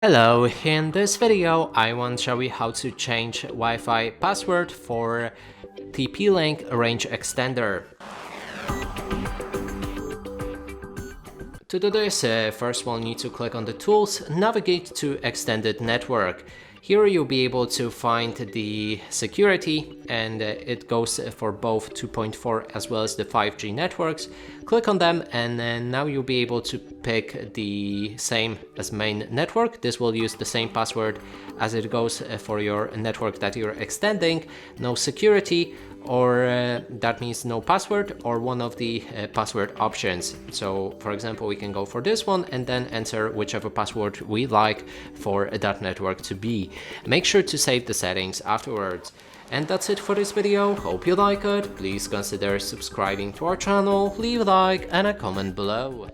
Hello, in this video I want to show you how to change Wi-Fi password for TP Link range extender. To do this, first we'll need to click on the tools, navigate to extended network. Here you'll be able to find the security, and it goes for both 2.4 as well as the 5G networks. Click on them, and then now you'll be able to pick the same as main network. This will use the same password as it goes for your network that you're extending. No security, or that means no password, or one of the password options. So for example, we can go for this one and then enter whichever password we like for that network to be. Make sure to save the settings afterwards. And that's it for this video. Hope you like it. Please consider subscribing to our channel, leave a like and a comment below.